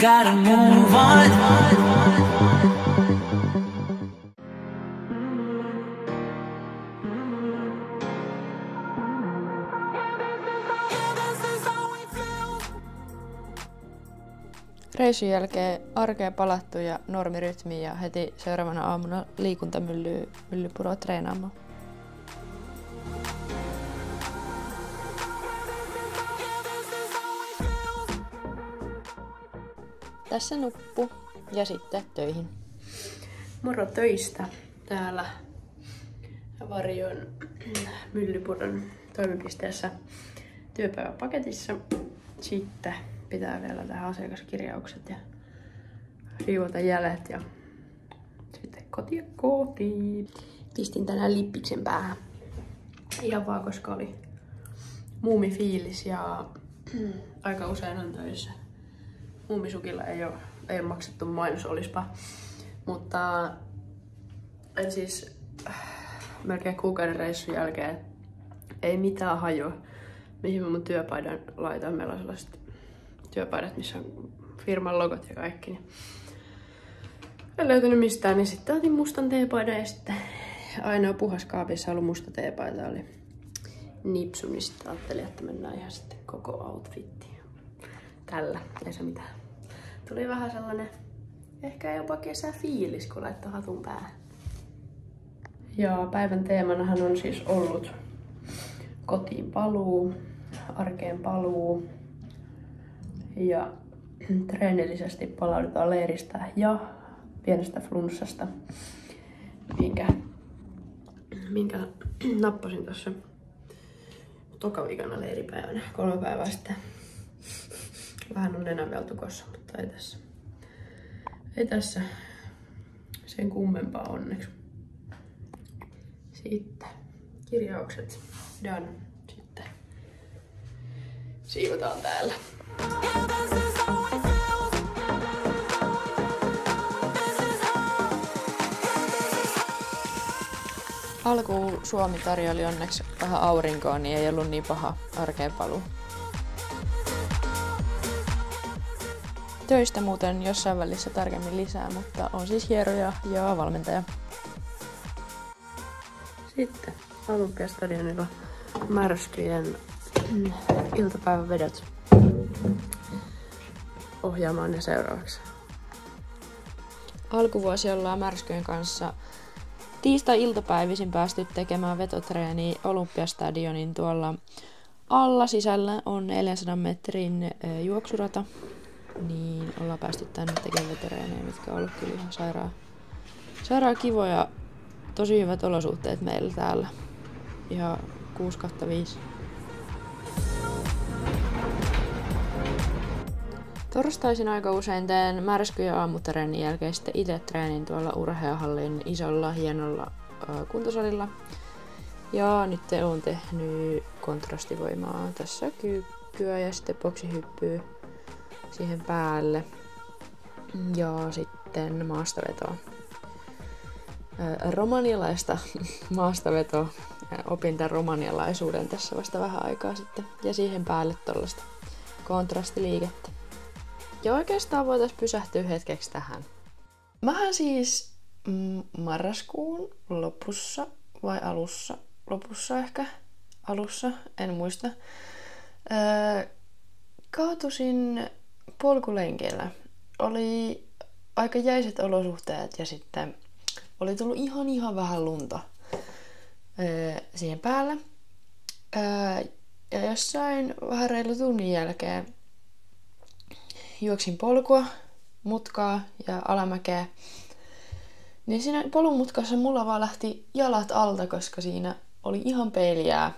gotta move on. Reissun jälkeen arkeen palattu ja normirytmiin ja heti seuraavana aamuna liikuntamyllypuroa treenaamaan. Tässä nuppu ja sitten töihin. Moro töistä täällä Varjon Myllypuron toimipisteessä työpäiväpaketissa. Sitten pitää vielä tehdä asiakaskirjaukset ja riivota jäljet ja sitten kotiin. Pistin tänään lippiksen päähän. Ihan vaan koska oli muumifiilis ja aika usein on töissä. Muumisukilla ei ole maksettu mainosolispa, mutta en siis melkein kuukauden reissun jälkeen ei mitään hajua, mihin mä mun työpaidan laitan. Meillä on sellaiset työpaidat, missä on firman logot ja kaikki. Niin en löytänyt mistään, niin sitten otin mustan teepaidan ja sitten ainoa puhas kaapissa ollut musta teepaita oli nipsu, niin sitten ajattelin, että mennään ihan sitten koko outfittiin. Tällä, ei se mitään. Tuli vähän sellainen ehkä jopa kesäfiilis, kun laittoi hatun päähän. Ja päivän teemanahan on siis ollut kotiin paluu, arkeen paluu ja treenillisesti palaudutaan leiristä ja pienestä flunssasta, minkä nappasin tuossa tokaviikana leiripäivänä 3 päivää sitten. Vähän on nenä vielä tukossa, mutta ei tässä sen kummempaa onneksi. Sitten kirjaukset done. Sitten siivotaan täällä. Alkuun Suomi tarjoili onneksi vähän aurinkoa, niin ei ollut niin paha arkeen paluu. Töistä muuten jossain välissä tarkemmin lisää, mutta on siis hieroja ja valmentaja. Sitten Olympiastadionilla Märskyjen iltapäivävedot ohjaamaan ne seuraavaksi. Alkuvuosi ollaan Märskyjen kanssa tiistai-iltapäivisin päästy tekemään vetotreeniä Olympiastadionin tuolla alla. Sisällä on 400 metrin juoksurata. Niin ollaan päästy tänne tekemään vetoreenejä, mitkä on ollut kyllä ihan sairaan kivoja. Tosi hyvät olosuhteet meillä täällä. Ihan 6/5. Torstaisin aika usein teen märsky- ja aamutreenin jälkeen sitten itse treenin tuolla Urheahallin isolla hienolla kuntosalilla. Ja nyt olen tehnyt kontrastivoimaa tässä kyykkyä ja sitten boksihyppyä siihen päälle ja sitten maastavetoa. Romanialaista maastavetoa. Opin tämän romanialaisuuden tässä vasta vähän aikaa sitten. Ja siihen päälle tollaista kontrastiliikettä. Ja oikeastaan voitaisiin pysähtyä hetkeksi tähän. Mähän siis marraskuun lopussa vai alussa? Lopussa ehkä. Alussa, en muista. Kaatusin polkulenkillä. Oli aika jäiset olosuhteet ja sitten oli tullut ihan vähän lunta siihen päälle. Ja jossain vähän reilu tunnin jälkeen juoksin polkua, mutkaa ja alamäkeä. Niin siinä polun mutkassa mulla vaan lähti jalat alta, koska siinä oli ihan peiliää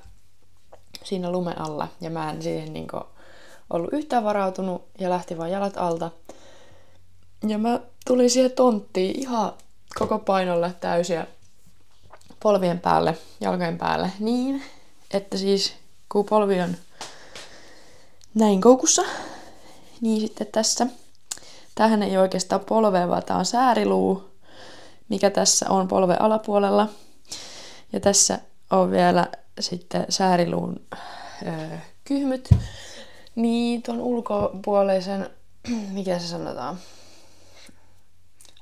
siinä lumen alla. Ja mä en siihen niinku ollut yhtään varautunut ja lähti vaan jalat alta. Ja mä tulin siihen tonttiin ihan koko painolla täysiä polvien päälle, jalkojen päälle niin, että siis kun polvi on näin koukussa, niin sitten tässä, tämähän ei oikeastaan polve, vaan tää on sääriluu, mikä tässä on polven alapuolella. Ja tässä on vielä sitten sääriluun kyhmyt. Niin tuon ulkopuoleisen mikä se sanotaan,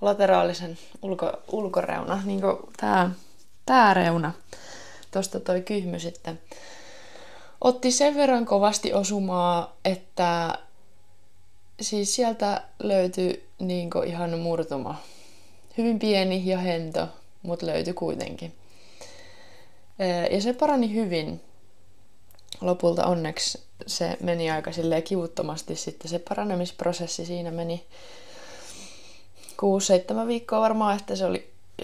lateraalisen ulkoreuna, niin kuin tää reuna, tosta toi kyhmy sitten, otti sen verran kovasti osumaa, että siis sieltä löytyi niin kuin ihan murtuma. Hyvin pieni ja hento, mutta löytyi kuitenkin. Ja se parani hyvin. Lopulta onneksi se meni aika silleen kivuttomasti sitten. Se paranemisprosessi siinä meni 6-7 viikkoa varmaan, että se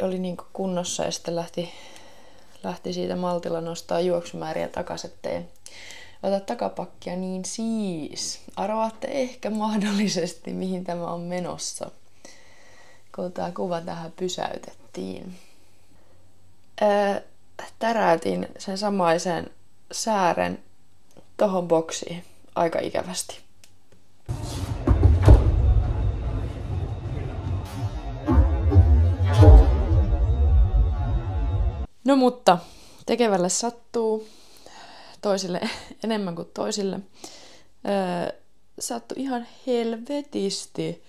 oli niin kuin kunnossa ja sitten lähti siitä maltilla nostaa juoksumääriä takaisin, ettei ota takapakkia, niin siis arvaatte ehkä mahdollisesti, mihin tämä on menossa, kun tämä kuva tähän pysäytettiin. Täräytin sen samaisen säären tohon boksiin aika ikävästi. No mutta tekevälle sattuu, toisille enemmän kuin toisille. Sattui ihan helvetisti,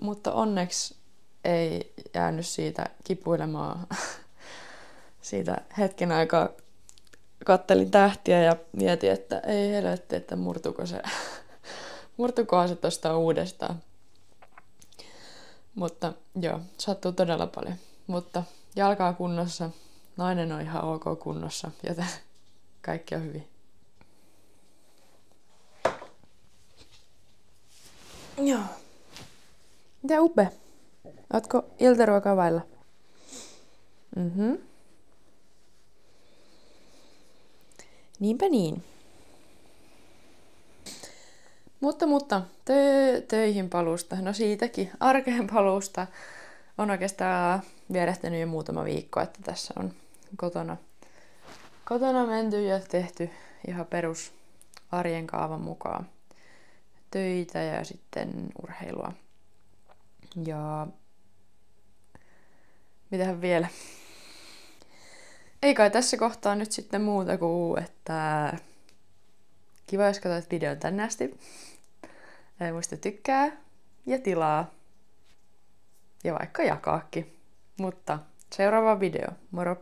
mutta onneksi ei jäänyt siitä kipuilemaan. Siitä hetken aikaa kattelin tähtiä ja mietin, että ei helvetti, että murtukohan se tosta uudestaan. Mutta joo, sattuu todella paljon. Mutta jalka on kunnossa, nainen on ihan ok kunnossa, joten kaikki on hyvin. Joo. Mitä Upe? Ootko iltaruokaa vailla? Niinpä niin. Mutta töihin paluusta, no siitäkin, arkeen paluusta on oikeastaan vierähtänyt jo muutama viikko, että tässä on kotona menty ja tehty ihan perus arjen kaavan mukaan töitä ja sitten urheilua. Ja mitähän vielä? Ei kai tässä kohtaa nyt sitten muuta kuin, että kiva jos katsoit videon tänne asti. Muista tykkää ja tilaa. Ja vaikka jakaakin. Mutta seuraava video. Moro!